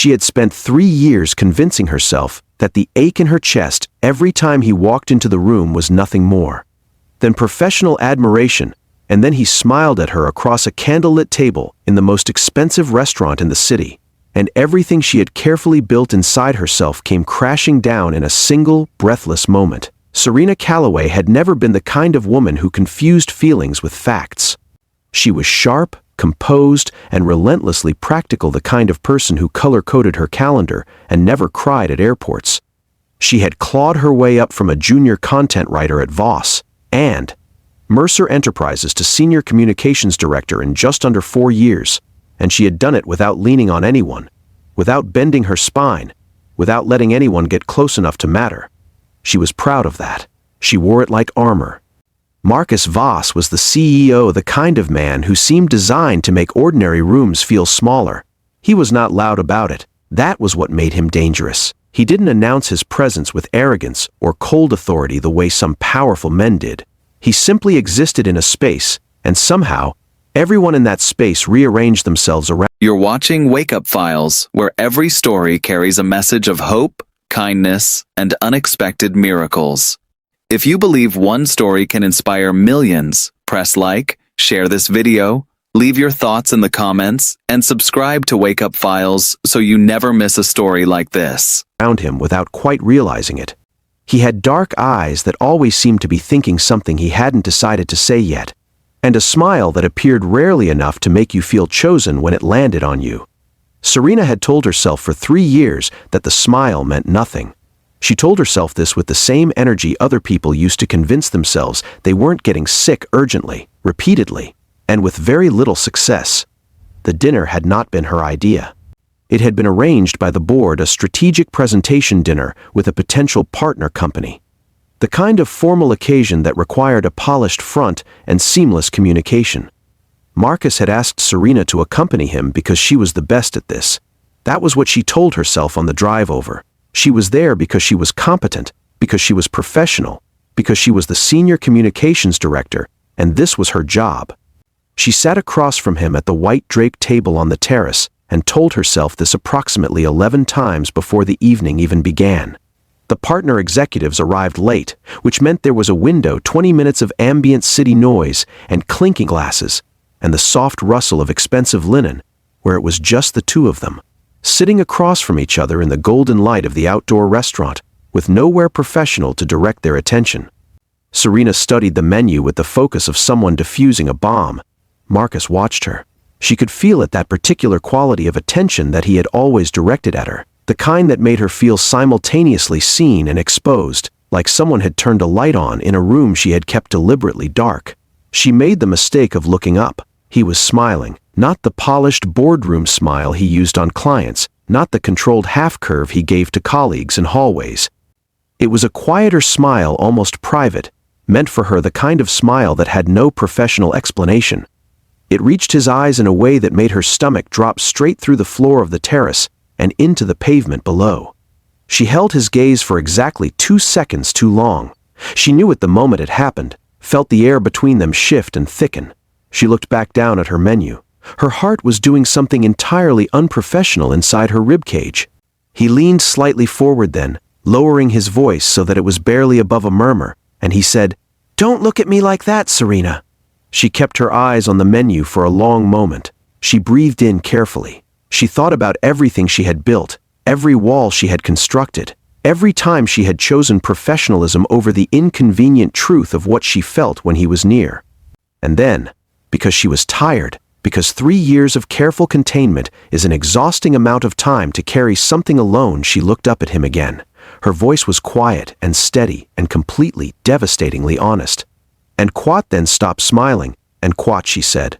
She had spent 3 years convincing herself that the ache in her chest every time he walked into the room was nothing more than professional admiration, and then he smiled at her across a candlelit table in the most expensive restaurant in the city, and everything she had carefully built inside herself came crashing down in a single, breathless moment. Serena Calloway had never been the kind of woman who confused feelings with facts. She was sharp, composed, and relentlessly practical, the kind of person who color-coded her calendar and never cried at airports. She had clawed her way up from a junior content writer at Voss and Mercer Enterprises to senior communications director in just under 4 years, and she had done it without leaning on anyone, without bending her spine, without letting anyone get close enough to matter. She was proud of that. She wore it like armor. Marcus Voss was the CEO, the kind of man who seemed designed to make ordinary rooms feel smaller. He was not loud about it. That was what made him dangerous. He didn't announce his presence with arrogance or cold authority the way some powerful men did. He simply existed in a space, and somehow, everyone in that space rearranged themselves around. You're watching Wake Up Files, where every story carries a message of hope, kindness, and unexpected miracles. If you believe one story can inspire millions, press like, share this video, leave your thoughts in the comments, and subscribe to Wake Up Files so you never miss a story like this. Around him without quite realizing it. He had dark eyes that always seemed to be thinking something he hadn't decided to say yet, and a smile that appeared rarely enough to make you feel chosen when it landed on you. Serena had told herself for 3 years that the smile meant nothing. She told herself this with the same energy other people used to convince themselves they weren't getting sick urgently, repeatedly, and with very little success. The dinner had not been her idea. It had been arranged by the board, a strategic presentation dinner with a potential partner company. The kind of formal occasion that required a polished front and seamless communication. Marcus had asked Serena to accompany him because she was the best at this. That was what she told herself on the drive over. She was there because she was competent, because she was professional, because she was the senior communications director, and this was her job. She sat across from him at the white draped table on the terrace and told herself this approximately 11 times before the evening even began. The partner executives arrived late, which meant there was a window, 20 minutes of ambient city noise and clinking glasses, and the soft rustle of expensive linen, where it was just the two of them, sitting across from each other in the golden light of the outdoor restaurant, with nowhere professional to direct their attention. Serena studied the menu with the focus of someone defusing a bomb. Marcus watched her. She could feel it, that particular quality of attention that he had always directed at her, the kind that made her feel simultaneously seen and exposed, like someone had turned a light on in a room she had kept deliberately dark. She made the mistake of looking up. He was smiling, not the polished boardroom smile he used on clients, not the controlled half-curve he gave to colleagues in hallways. It was a quieter smile, almost private, meant for her, the kind of smile that had no professional explanation. It reached his eyes in a way that made her stomach drop straight through the floor of the terrace and into the pavement below. She held his gaze for exactly 2 seconds too long. She knew at the moment it happened, felt the air between them shift and thicken. She looked back down at her menu. Her heart was doing something entirely unprofessional inside her ribcage. He leaned slightly forward then, lowering his voice so that it was barely above a murmur, and he said, "Don't look at me like that, Serena." She kept her eyes on the menu for a long moment. She breathed in carefully. She thought about everything she had built, every wall she had constructed, every time she had chosen professionalism over the inconvenient truth of what she felt when he was near. And then, because she was tired, because 3 years of careful containment is an exhausting amount of time to carry something alone, she looked up at him again. Her voice was quiet and steady and completely, devastatingly honest. "And Quat," then stopped smiling, "and Quat," she said.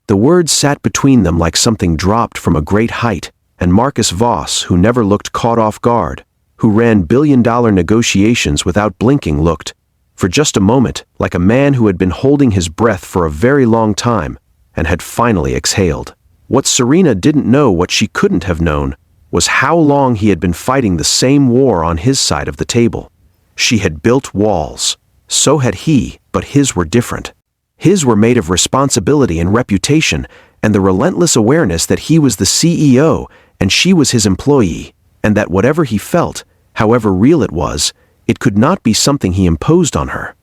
The words sat between them like something dropped from a great height, and Marcus Voss, who never looked caught off guard, who ran billion-dollar negotiations without blinking, looked, for just a moment, like a man who had been holding his breath for a very long time and had finally exhaled. What Serena didn't know, what she couldn't have known, was how long he had been fighting the same war on his side of the table. She had built walls. So had he, but his were different. His were made of responsibility and reputation, and the relentless awareness that he was the CEO and she was his employee, and that whatever he felt, however real it was, it could not be something he imposed on her.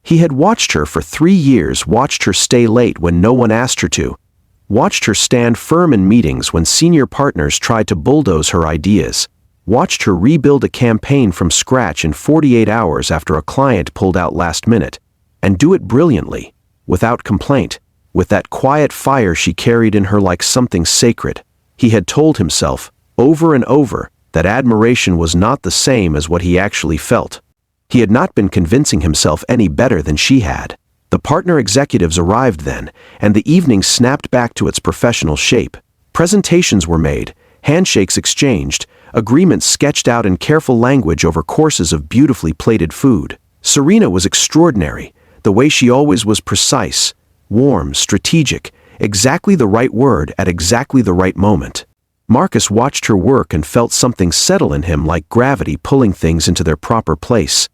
He had watched her for 3 years, watched her stay late when no one asked her to, watched her stand firm in meetings when senior partners tried to bulldoze her ideas, watched her rebuild a campaign from scratch in 48 hours after a client pulled out last minute, and do it brilliantly, without complaint, with that quiet fire she carried in her like something sacred. He had told himself, over and over, that admiration was not the same as what he actually felt. He had not been convincing himself any better than she had. The partner executives arrived then, and the evening snapped back to its professional shape. Presentations were made, handshakes exchanged, agreements sketched out in careful language over courses of beautifully plated food. Serena was extraordinary, the way she always was: precise, warm, strategic, exactly the right word at exactly the right moment. Marcus watched her work and felt something settle in him like gravity pulling things into their proper place.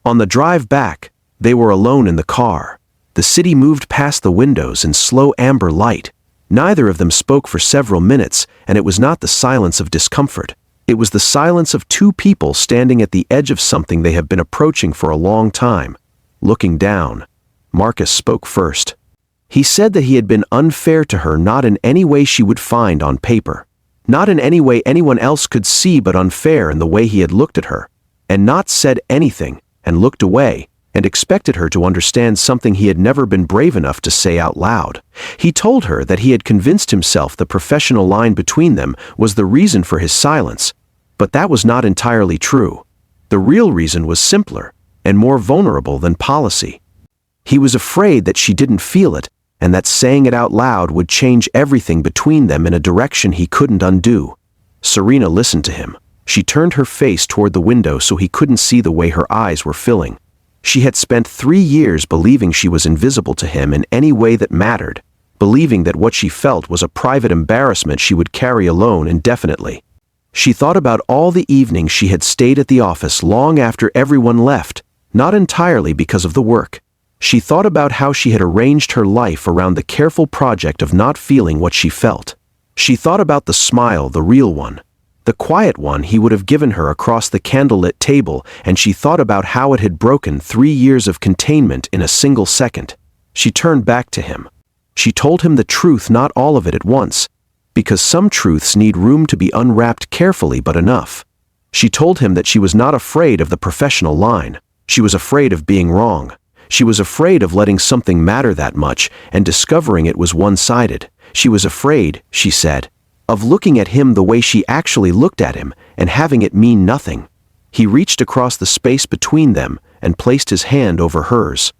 On the drive back, they were alone in the car. The city moved past the windows in slow amber light. Neither of them spoke for several minutes, and it was not the silence of discomfort. It was the silence of two people standing at the edge of something they have been approaching for a long time. Looking down, Marcus spoke first. He said that he had been unfair to her, not in any way she would find on paper, not in any way anyone else could see, but unfair in the way he had looked at her, and not said anything, and looked away, and expected her to understand something he had never been brave enough to say out loud. He told her that he had convinced himself the professional line between them was the reason for his silence, but that was not entirely true. The real reason was simpler and more vulnerable than policy. He was afraid that she didn't feel it, and that saying it out loud would change everything between them in a direction he couldn't undo. Serena listened to him. She turned her face toward the window so he couldn't see the way her eyes were filling. She had spent 3 years believing she was invisible to him in any way that mattered, believing that what she felt was a private embarrassment she would carry alone indefinitely. She thought about all the evenings she had stayed at the office long after everyone left, not entirely because of the work. She thought about how she had arranged her life around the careful project of not feeling what she felt. She thought about the smile, the real one, the quiet one he would have given her across the candlelit table, and she thought about how it had broken 3 years of containment in a single second. She turned back to him. She told him the truth, not all of it at once, because some truths need room to be unwrapped carefully, but enough. She told him that she was not afraid of the professional line. She was afraid of being wrong. She was afraid of letting something matter that much and discovering it was one-sided. She was afraid, she said, of looking at him the way she actually looked at him and having it mean nothing. He reached across the space between them and placed his hand over hers.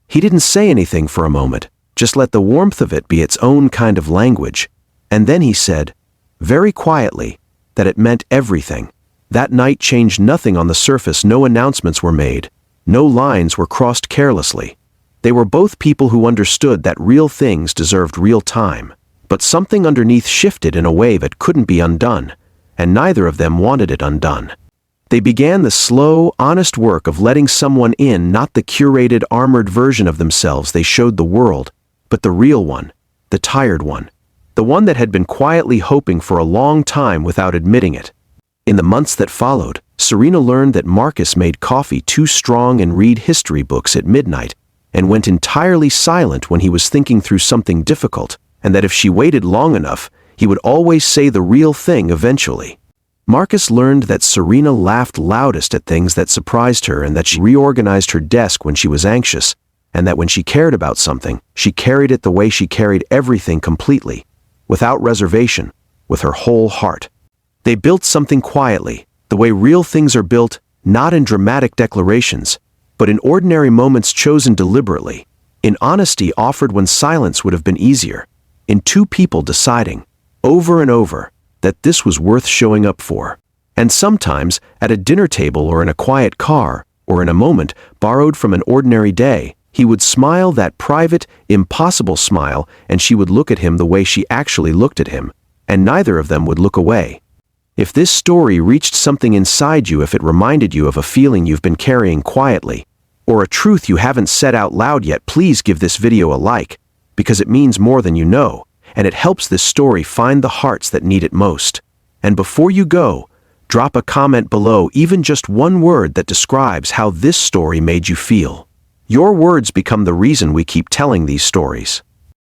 He didn't say anything for a moment, just let the warmth of it be its own kind of language. And then he said, very quietly, that it meant everything. That night changed nothing on the surface. No announcements were made. No lines were crossed carelessly. They were both people who understood that real things deserved real time. But something underneath shifted in a way that couldn't be undone, and neither of them wanted it undone. They began the slow, honest work of letting someone in, not the curated, armored version of themselves they showed the world, but the real one, the tired one, the one that had been quietly hoping for a long time without admitting it. In the months that followed, Serena learned that Marcus made coffee too strong and read history books at midnight, and went entirely silent when he was thinking through something difficult, and that if she waited long enough, he would always say the real thing eventually. Marcus learned that Serena laughed loudest at things that surprised her, and that she reorganized her desk when she was anxious, and that when she cared about something, she carried it the way she carried everything, completely, without reservation, with her whole heart. They built something quietly, the way real things are built, not in dramatic declarations, but in ordinary moments chosen deliberately, in honesty offered when silence would have been easier, in two people deciding, over and over, that this was worth showing up for. And sometimes, at a dinner table or in a quiet car, or in a moment borrowed from an ordinary day, he would smile that private, impossible smile, and she would look at him the way she actually looked at him, and neither of them would look away. If this story reached something inside you, if it reminded you of a feeling you've been carrying quietly, or a truth you haven't said out loud yet, please give this video a like, because it means more than you know, and it helps this story find the hearts that need it most. And before you go, drop a comment below, even just one word that describes how this story made you feel. Your words become the reason we keep telling these stories.